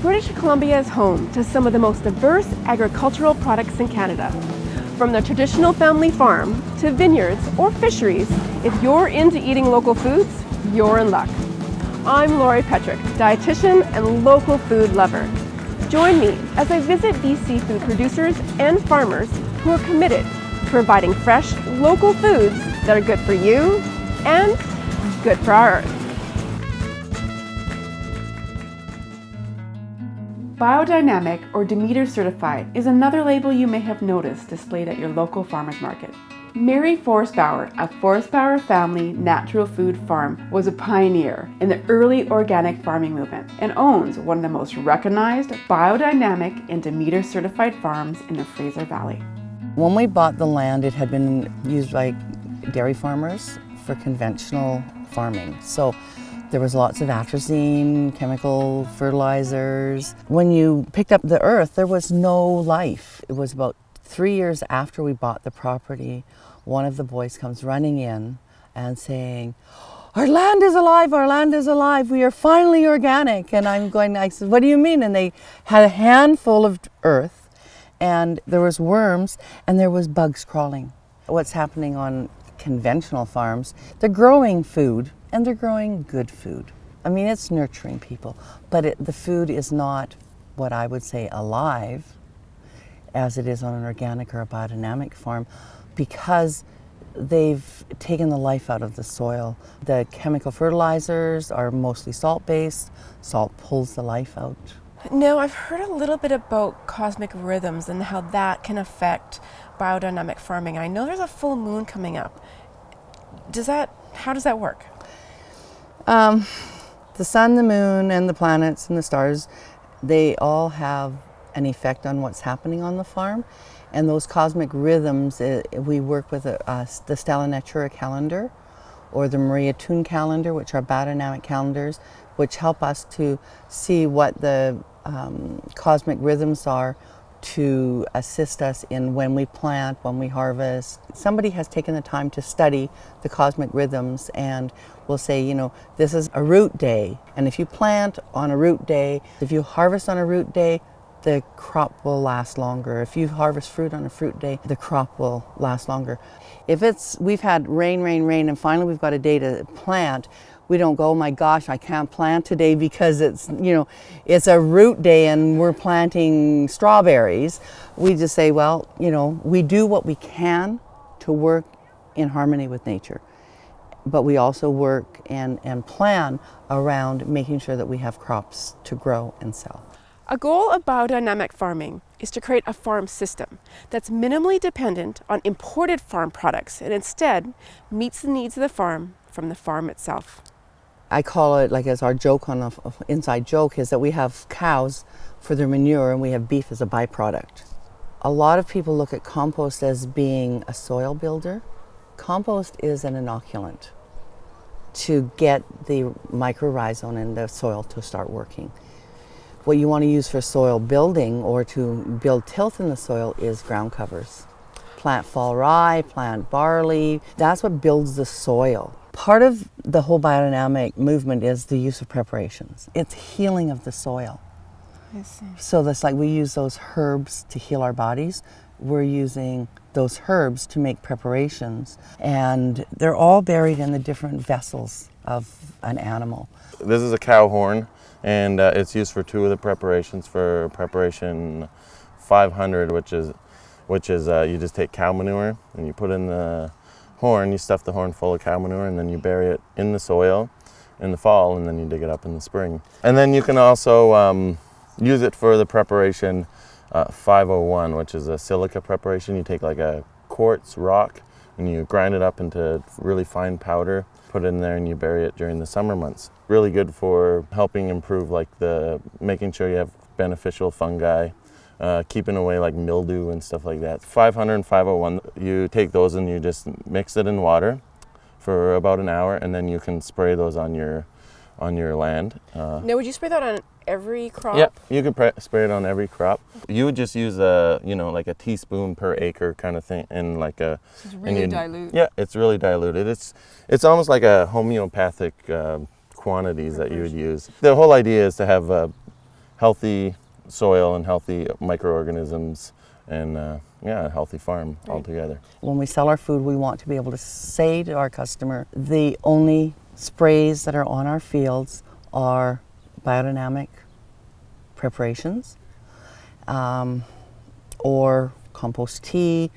British Columbia is home to some of the most diverse agricultural products in Canada. From the traditional family farm to vineyards or fisheries, if you're into eating local foods, you're in luck. I'm Lori Petrick, dietitian and local food lover. Join me as I visit BC food producers and farmers who are committed to providing fresh, local foods that are good for you and good for our earth. Biodynamic or Demeter certified is another label you may have noticed displayed at your local farmers market. Mary Forstbauer of Forstbauer Family Natural Food Farm was a pioneer in the early organic farming movement and owns one of the most recognized biodynamic and Demeter certified farms in the Fraser Valley. When we bought the land, it had been used by dairy farmers for conventional farming. So there was lots of atrazine, chemical fertilizers. When you picked up the earth, there was no life. It was about 3 years after we bought the property, one of the boys comes running in and saying, "Our land is alive, our land is alive, we are finally organic." And I said, "What do you mean?" And they had a handful of earth and there was worms and there was bugs crawling. What's happening on conventional farms, they're growing food and they're growing good food. I mean, it's nurturing people, but the food is not what I would say alive as it is on an organic or a biodynamic farm, because they've taken the life out of the soil. The chemical fertilizers are mostly salt-based. Salt pulls the life out. Now, I've heard a little bit about cosmic rhythms and how that can affect biodynamic farming. I know there's a full moon coming up. How does that work? The sun, the moon, and the planets and the stars, they all have an effect on what's happening on the farm. And those cosmic rhythms, we work with the Stella Natura calendar or the Maria Tune calendar, which are biodynamic calendars, which help us to see what the cosmic rhythms are to assist us in when we plant, when we harvest. Somebody has taken the time to study the cosmic rhythms and will say, you know, this is a root day. And if you plant on a root day, if you harvest on a root day, the crop will last longer. If you harvest fruit on a fruit day, the crop will last longer. If we've had rain, and finally we've got a day to plant, we don't go, "Oh my gosh, I can't plant today because it's a root day and we're planting strawberries." We just say, well, we do what we can to work in harmony with nature. But we also work and plan around making sure that we have crops to grow and sell. A goal of biodynamic farming is to create a farm system that's minimally dependent on imported farm products and instead meets the needs of the farm from the farm itself. I call it, like, as our joke on the inside joke, is that we have cows for their manure and we have beef as a byproduct. A lot of people look at compost as being a soil builder. Compost is an inoculant to get the mycorrhizome in the soil to start working. What you want to use for soil building or to build tilth in the soil is ground covers. Plant fall rye, plant barley. That's what builds the soil. Part of the whole biodynamic movement is the use of preparations. It's healing of the soil. I see. So that's like we use those herbs to heal our bodies. We're using those herbs to make preparations, and they're all buried in the different vessels of an animal. This is a cow horn, and it's used for two of the preparations. For preparation 500, which is you just take cow manure and you put in the horn, you stuff the horn full of cow manure, and then you bury it in the soil in the fall, and then you dig it up in the spring. And then you can also use it for the preparation 501, which is a silica preparation. You take like a quartz rock and you grind it up into really fine powder, put it in there, and you bury it during the summer months. Really good for helping improve making sure you have beneficial fungi, keeping away like mildew and stuff like that. 500 and 501, you take those and you just mix it in water for about an hour, and then you can spray those on your land. Now, would you spray that on every crop? Yeah, you could spray it on every crop. You would just use like a teaspoon per acre kind of thing, and like a. It's really dilute. Yeah, it's really diluted. It's almost like a homeopathic quantities that you would use. The whole idea is to have healthy soil and healthy microorganisms, and a healthy farm altogether. When we sell our food, we want to be able to say to our customer, the only sprays that are on our fields are biodynamic preparations or compost tea.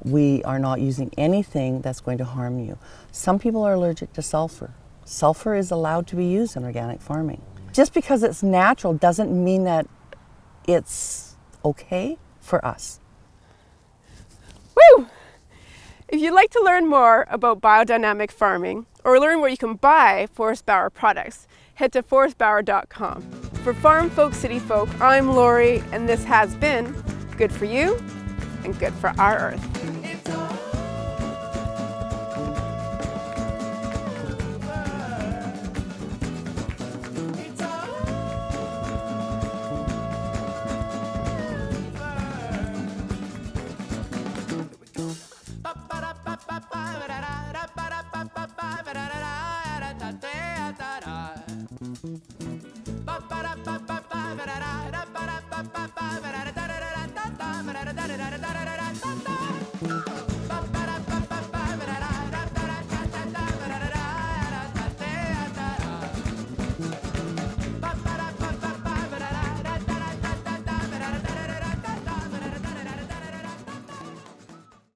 We are not using anything that's going to harm you. Some people are allergic to sulfur. Sulfur is allowed to be used in organic farming. Just because it's natural doesn't mean that it's okay for us. Woo! If you'd like to learn more about biodynamic farming or learn where you can buy Forstbauer products, head to forstbauer.com. For Farm Folk City Folk, I'm Lori, and this has been Good for You and Good for Our Earth. Ba ba da ba ba ba ba da.